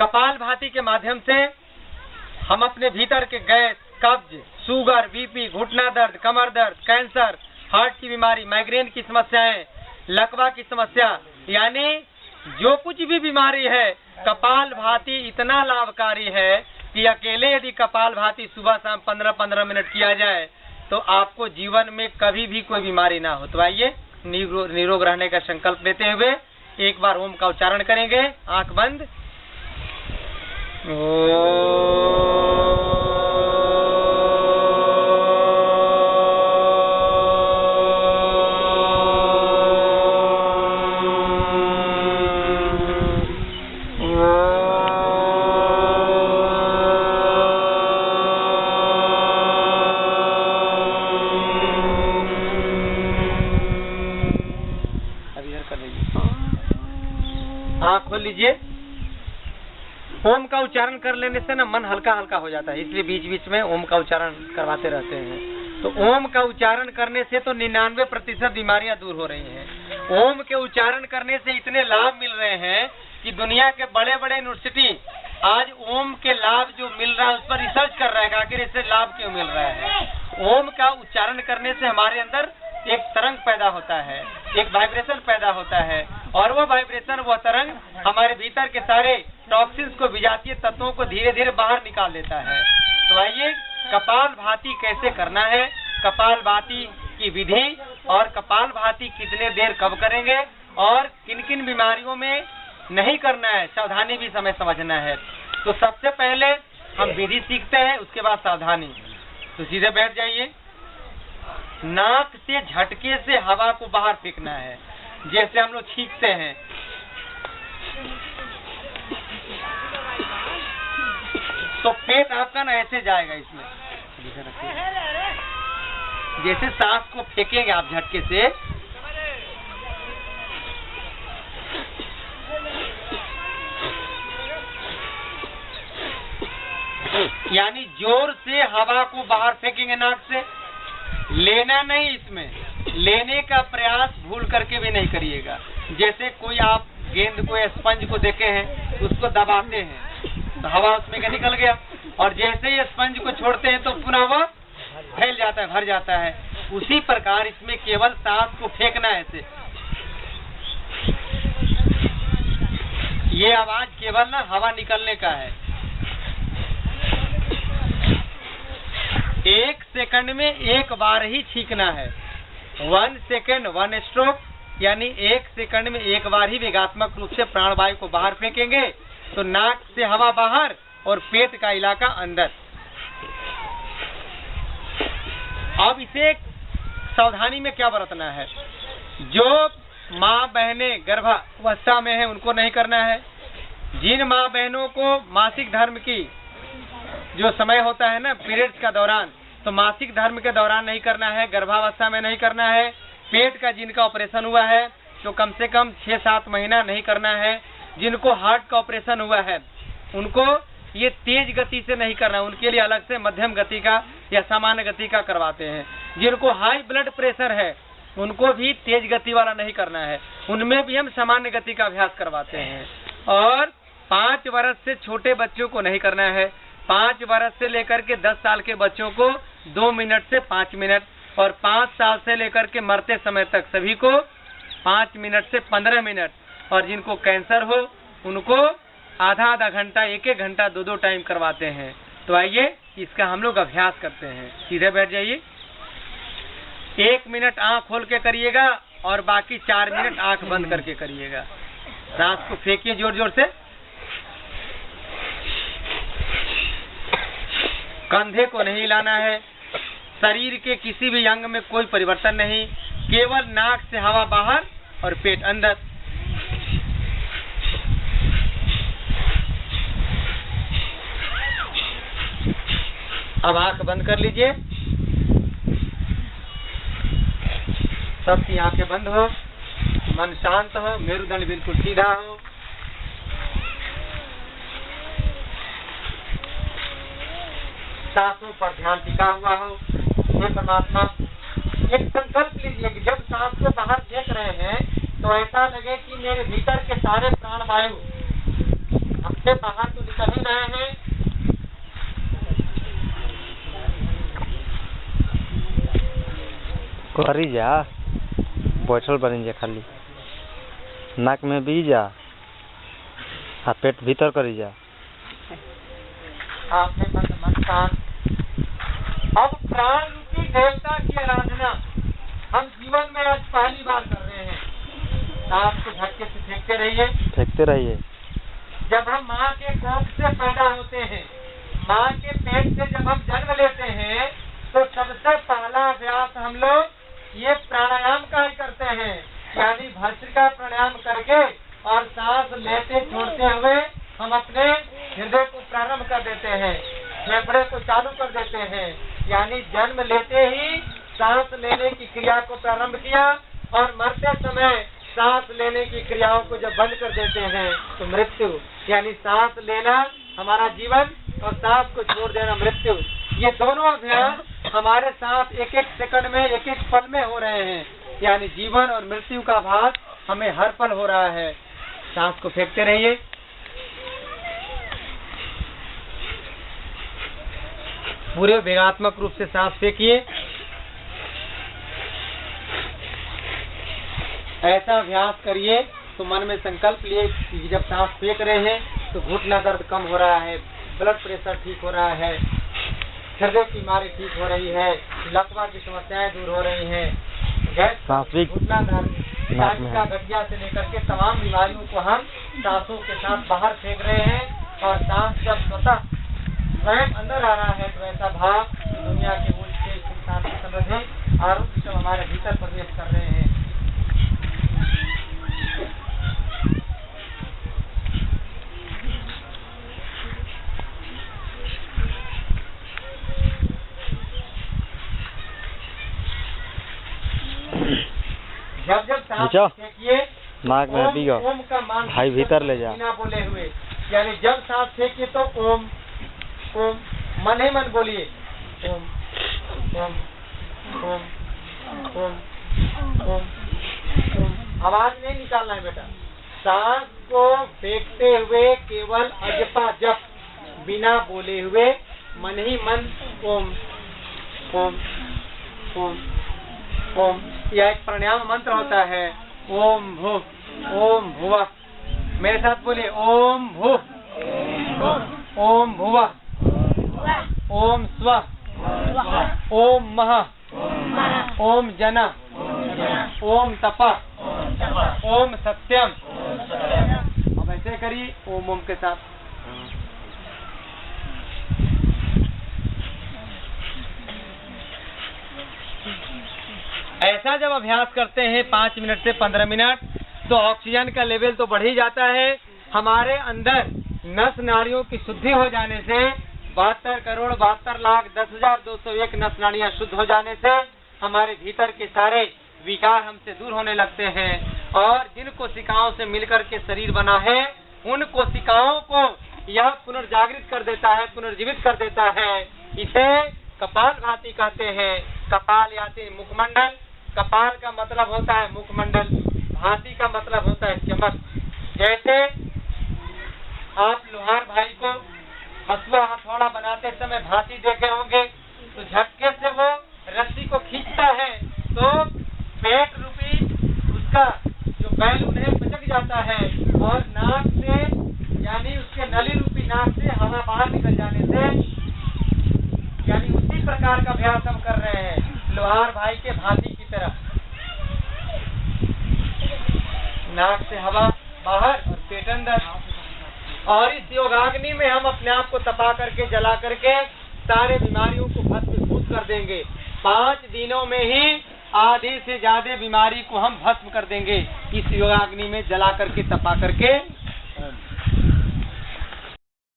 कपालभाति के माध्यम से हम अपने भीतर के गैस, कब्ज, शुगर, बीपी, घुटना दर्द, कमर दर्द, कैंसर, हार्ट की बीमारी, माइग्रेन की समस्याएं, लकवा की समस्या, यानी जो कुछ भी बीमारी है, कपालभाति इतना लाभकारी है कि अकेले यदि कपालभाति सुबह शाम 15-15 मिनट किया जाए तो आपको जीवन में कभी भी कोई बीमारी ना हो। तो आइए निरोग रहने का संकल्प लेते हुए एक बार ओम का उच्चारण करेंगे। आंख बंद। आँख खोल लीजिए। ओम का उच्चारण कर लेने से ना मन हल्का हल्का हो जाता है, इसलिए बीच बीच में ओम का उच्चारण करवाते रहते हैं। तो ओम का उच्चारण करने से तो 99% बीमारियां दूर हो रही हैं। ओम के उच्चारण करने से इतने लाभ मिल रहे हैं कि दुनिया के बड़े बड़े यूनिवर्सिटी आज ओम के लाभ जो मिल रहा है उस पर रिसर्च कर रहा है कि आखिर इससे लाभ क्यों मिल रहा है। ओम का उच्चारण करने से हमारे अंदर एक तरंग पैदा होता है, एक वाइब्रेशन पैदा होता है, और वो वाइब्रेशन, वो तरंग हमारे भीतर के सारे टॉक्सिन्स को, विजातीय तत्वों को धीरे धीरे बाहर निकाल देता है। तो आइए कपालभाति कैसे करना है, कपालभाति की विधि और कपालभाति कितने देर कब करेंगे और किन किन बीमारियों में नहीं करना है, सावधानी भी समय समझना है। तो सबसे पहले हम विधि सीखते हैं, उसके बाद सावधानी। तो सीधे बैठ जाइए। नाक से झटके से हवा को बाहर फेंकना है, जैसे हम लोग छींकते हैं। तो पेट आपका ना ऐसे जाएगा, इसमें जैसे सांस को फेंकेंगे आप झटके से, यानी जोर से हवा को बाहर फेंकेंगे नाक से। लेना नहीं, इसमें लेने का प्रयास भूल करके भी नहीं करिएगा। जैसे कोई आप गेंद को या स्पंज को देखे हैं, उसको दबाते हैं तो हवा उसमें का निकल गया, और जैसे ही स्पंज को छोड़ते हैं तो पुनः वह फैल जाता है, भर जाता है। उसी प्रकार इसमें केवल सांस को फेंकना है ऐसे। ये आवाज केवल ना हवा निकलने का है। 1 सेकंड में एक बार ही छींकना है। 1 सेकंड 1 स्ट्रोक, यानी 1 सेकंड में एक बार ही वेगात्मक रूप से प्राणवायु को बाहर फेंकेंगे तो नाक से हवा बाहर और पेट का इलाका अंदर। अब इसे सावधानी में क्या बरतना है, जो माँ बहनें गर्भावस्था में है उनको नहीं करना है। जिन माँ बहनों को मासिक धर्म की जो समय होता है ना, पीरियड्स का दौरान, तो मासिक धर्म के दौरान नहीं करना है, गर्भावस्था में नहीं करना है। पेट का जिनका ऑपरेशन हुआ है तो कम से कम 6-7 महीना नहीं करना है। जिनको हार्ट का ऑपरेशन हुआ है उनको ये तेज गति से नहीं करना है, उनके लिए अलग से मध्यम गति का या सामान्य गति का करवाते हैं। जिनको हाई ब्लड प्रेशर है उनको भी तेज गति वाला नहीं करना है, उनमें भी हम सामान्य गति का अभ्यास करवाते हैं। और 5 वर्ष से छोटे बच्चों को नहीं करना है। 5 वर्ष से लेकर के 10 साल के बच्चों को 2 मिनट से 5 मिनट, और 5 साल से लेकर के मरते समय तक सभी को 5 मिनट से 15 मिनट, और जिनको कैंसर हो उनको आधा घंटा, 1 घंटा, 2 टाइम करवाते हैं। तो आइए इसका हम लोग अभ्यास करते हैं। सीधे बैठ जाइए। 1 मिनट आंख खोल के करिएगा और बाकी 4 मिनट आंख बंद करके करिएगा। सांस को फेंकिए जोर जोर से। कंधे को नहीं हिलाना है, शरीर के किसी भी अंग में कोई परिवर्तन नहीं, केवल नाक से हवा बाहर और पेट अंदर। अब आंख बंद कर लीजिए। सबकी आंखें बंद हो, मन शांत हो, मेरुदंड बिल्कुल सीधा हो। सांसों पर ध्यान टिका हुआ हो। हे परमात्मा, एक संकल्प लीजिए कि जब सांस को बाहर फेंक रहे हैं तो ऐसा लगे कि मेरे भीतर के सारे प्राणवायु हमसे बाहर रहे हैं। करी जा बैठल बनी जा खाली नाक में भी जा आ पेट भीतर करी जा। आपने मन शांत। अब प्राण रूपी देवता की आराधना हम जीवन में आज पहली बार कर रहे हैं। सांस को झटके से फेंकते रहिए। जब हम माँ के कोख से पैदा होते हैं, माँ के पेट से जब हम जन्म लेते हैं, तो सबसे पहला अभ्यास हम लोग ये प्राणायाम का ही करते हैं, यानी भस्त्रिका प्राणायाम करके और सांस लेते छोड़ते हुए हम अपने हृदय को प्रारंभ कर देते हैं, फेफड़े को चालू कर देते हैं। यानी जन्म लेते ही सांस लेने की क्रिया को प्रारंभ किया और मरते समय सांस लेने की क्रियाओं को जब बंद कर देते हैं तो मृत्यु। यानी सांस लेना हमारा जीवन और सांस को छोड़ देना मृत्यु। ये दोनों अभ्यास हमारे साथ एक एक सेकंड में, एक एक पल में हो रहे हैं। यानी जीवन और मृत्यु का भास हमें हर पल हो रहा है। सांस को फेंकते रहिए। पूरे वेगात्मक रूप से सांस फेंकिए। ऐसा अभ्यास करिए तो मन में संकल्प लिए कि जब सांस फेंक रहे हैं तो घुटना दर्द कम हो रहा है, ब्लड प्रेशर ठीक हो रहा है, हृदय की बीमारी ठीक हो रही है, लकवा की समस्याएं दूर हो रही हैं, गैस, घुटना दर्द, का गठिया से लेकर के तमाम बीमारियों को हम सांसों के साथ बाहर फेंक रहे हैं। और सांस जब स्वतः स्वयं अंदर आ रहा है तो ऐसा भाव दुनिया के मूल से शांति, समृद्धि, आरोग्य सब हमारे भीतर प्रवेश कर रहे हैं। जब सांस फेंकिए नाक में भी ओम का मान भाई भीतर ले जा बिना बोले हुए। यानी जब सांस फेंकिए तो ओम ओम मन ही मन बोलिए। ओम ओम ओम ओम ओम ओम। आवाज नहीं निकालना है बेटा। सांस को फेंकते हुए केवल अजपा जप बिना बोले हुए मन ही मन ओम ओम ओम ओम। यह एक प्राणायाम मंत्र होता है। ओम भूः ओम भुवः। मेरे साथ बोलिए ओम भूः ओम भुवः ओम स्वः ओम महः ओम जनः ओम तपः ओम सत्यम। अब ऐसे करिए ओम ओम के साथ। ऐसा जब अभ्यास करते हैं 5 मिनट से 15 मिनट तो ऑक्सीजन का लेवल तो बढ़ ही जाता है। हमारे अंदर नस नाड़ियों की शुद्धि हो जाने से 72,72,10,201 नस नाड़ियां शुद्ध हो जाने से हमारे भीतर के सारे विकार हमसे दूर होने लगते हैं। और जिन कोशिकाओं से मिलकर के शरीर बना है उन कोशिकाओं को यह पुनर्जागृत कर देता है, पुनर्जीवित कर देता है। इसे कपाल भाती कहते हैं। कपाल यानी मुखमंडल। कपाल का मतलब होता है मुखमंडल, भाती का मतलब होता है चमक। जैसे आप लोहार भाई को हसुआ हथौड़ा बनाते समय भाती देखे होंगे तो झटके से वो रस्सी को खींचता है तो पेट रूपी उसका जो बैलून है पिचक जाता है और नाक से यानी उसके नली रूपी नाक से हवा बाहर निकल जाने से, यानी उसी प्रकार का अभ्यास हम कर रहे हैं लोहार भाई के भाती की तरह। नाक से हवा बाहर और पेट अंदर। और इस योगाग्नि में हम अपने आप को तपा करके जला करके सारे बीमारियों को भस्मीभूत कर देंगे। 5 दिनों में ही आधी से ज्यादा बीमारी को हम भस्म कर देंगे इस योगाग्नि में जला करके तपा करके।